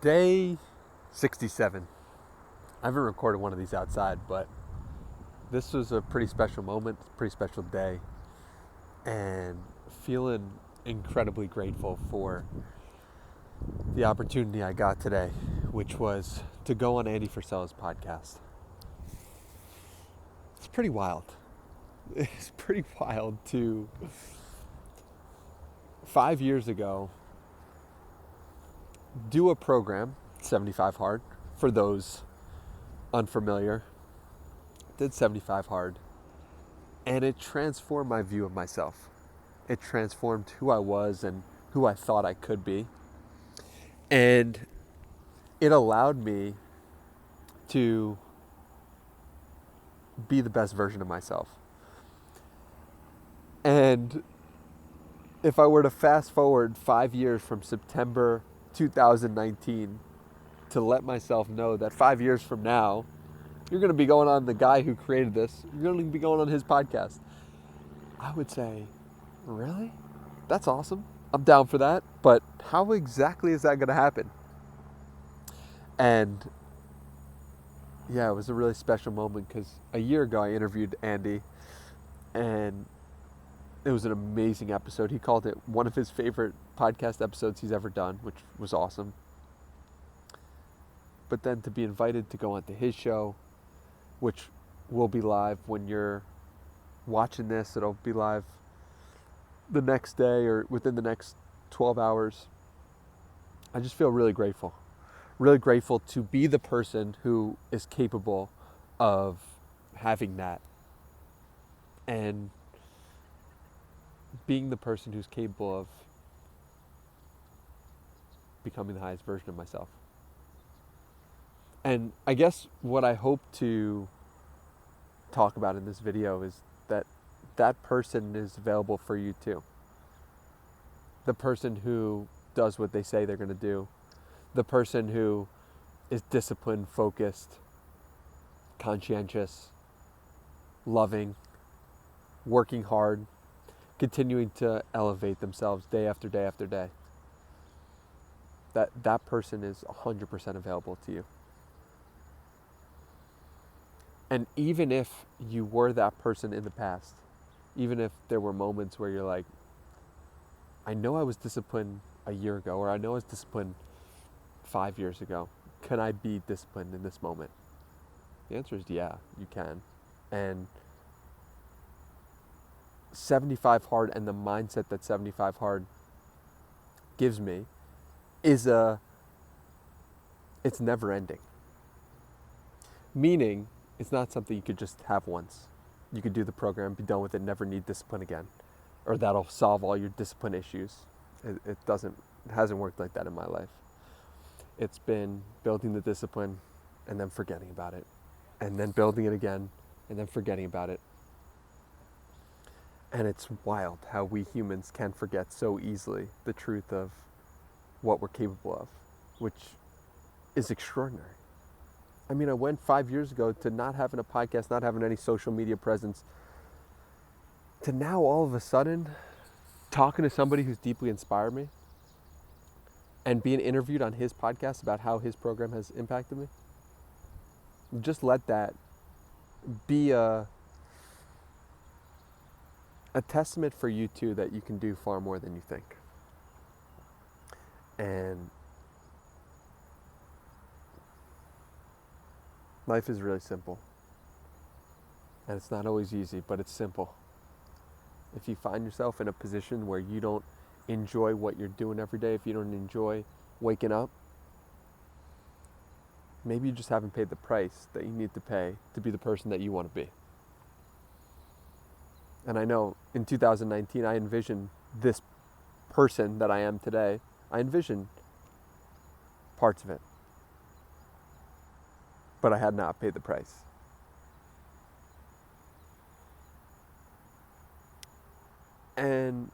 Day 67. I haven't recorded one of these outside, but this was a pretty special moment, pretty special day, and feeling incredibly grateful for the opportunity I got today, which was to go on Andy Frisella's podcast. It's pretty wild. It's pretty wild to 5 years ago do a program, 75 Hard, for those unfamiliar. Did 75 Hard, and it transformed my view of myself. It transformed who I was and who I thought I could be. And it allowed me to be the best version of myself. And if I were to fast forward 5 years from September 2019 to let myself know that 5 years from now, you're going to be going on the guy who created this, you're going to be going on his podcast, I would say, really? That's awesome. I'm down for that. But how exactly is that going to happen? And yeah, it was a really special moment because a year ago I interviewed Andy, and it was an amazing episode. He called it one of his favorite podcast episodes he's ever done, which was awesome. But then to be invited to go onto his show, which will be live when you're watching this, it'll be live the next day or within the next 12 hours. I just feel really grateful. Really grateful to be the person who is capable of having that. And being the person who's capable of becoming the highest version of myself. And I guess what I hope to talk about in this video is that that person is available for you too. The person who does what they say they're going to do. The person who is disciplined, focused, conscientious, loving, working hard, continuing to elevate themselves day after day after day. That person is 100% available to you. And even if you were that person in the past, even if there were moments where you're like, I know I was disciplined a year ago, or I know I was disciplined 5 years ago, can I be disciplined in this moment? The answer is yeah, you can. And 75 Hard and the mindset that 75 Hard gives me is it's never ending. Meaning, it's not something you could just have once. You could do the program, be done with it, never need discipline again. Or that'll solve all your discipline issues. It hasn't worked like that in my life. It's been building the discipline and then forgetting about it. And then building it again and then forgetting about it. And it's wild how we humans can forget so easily the truth of what we're capable of, which is extraordinary. I mean, I went 5 years ago to not having a podcast, not having any social media presence, to now all of a sudden talking to somebody who's deeply inspired me and being interviewed on his podcast about how his program has impacted me. Just let that be a testament for you too that you can do far more than you think. And life is really simple. And it's not always easy, but it's simple. If you find yourself in a position where you don't enjoy what you're doing every day, if you don't enjoy waking up, maybe you just haven't paid the price that you need to pay to be the person that you want to be. And I know in 2019, I envisioned this person that I am today. I envisioned parts of it. But I had not paid the price. And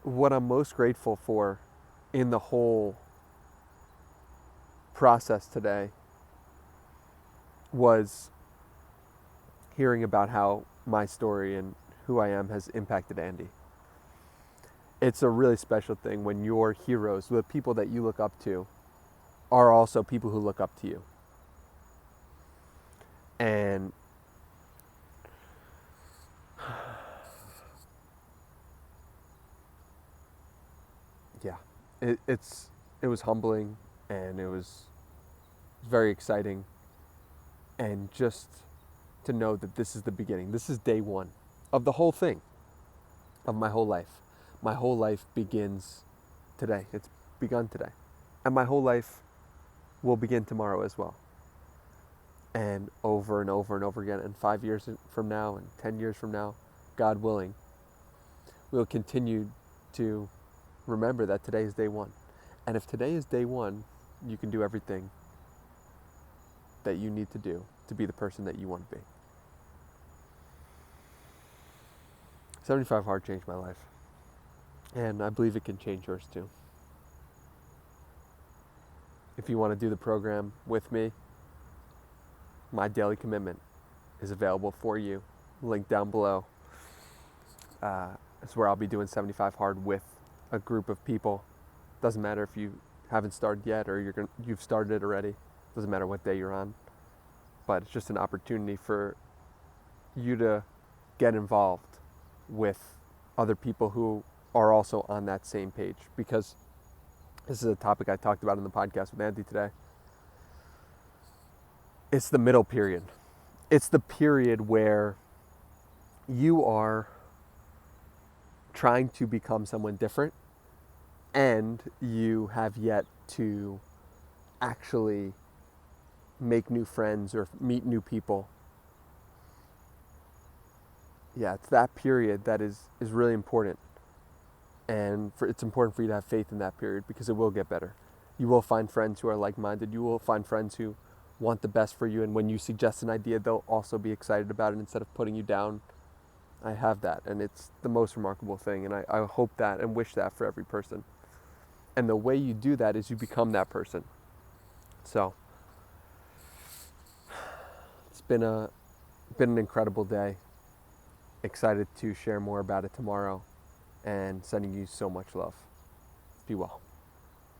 what I'm most grateful for in the whole process today was hearing about how my story and who I am has impacted Andy. It's a really special thing when your heroes, the people that you look up to, are also people who look up to you. And yeah, it was humbling, and it was very exciting, and just to know that this is the beginning. This is day one of the whole thing, of my whole life. My whole life begins today. It's begun today. And my whole life will begin tomorrow as well. And over and over and over again. And 5 years from now and 10 years from now, God willing, we'll continue to remember that today is day one. And if today is day one, you can do everything that you need to do to be the person that you want to be. 75 Hard changed my life. And I believe it can change yours too. If you want to do the program with me, My Daily Commitment is available for you. Link down below. It's where I'll be doing 75 Hard with a group of people. Doesn't matter if you haven't started yet or you've started it already. Doesn't matter what day you're on. But it's just an opportunity for you to get involved with other people who are also on that same page, because this is a topic I talked about in the podcast with Andy today. It's the middle period. It's the period where you are trying to become someone different and you have yet to actually make new friends or meet new people. Yeah, it's that period that is really important. And it's important for you to have faith in that period, because it will get better. You will find friends who are like-minded. You will find friends who want the best for you. And when you suggest an idea, they'll also be excited about it instead of putting you down. I have that. And it's the most remarkable thing. And I hope that and wish that for every person. And the way you do that is you become that person. So it's been an incredible day. Excited to share more about it tomorrow, and sending you so much love. Be well.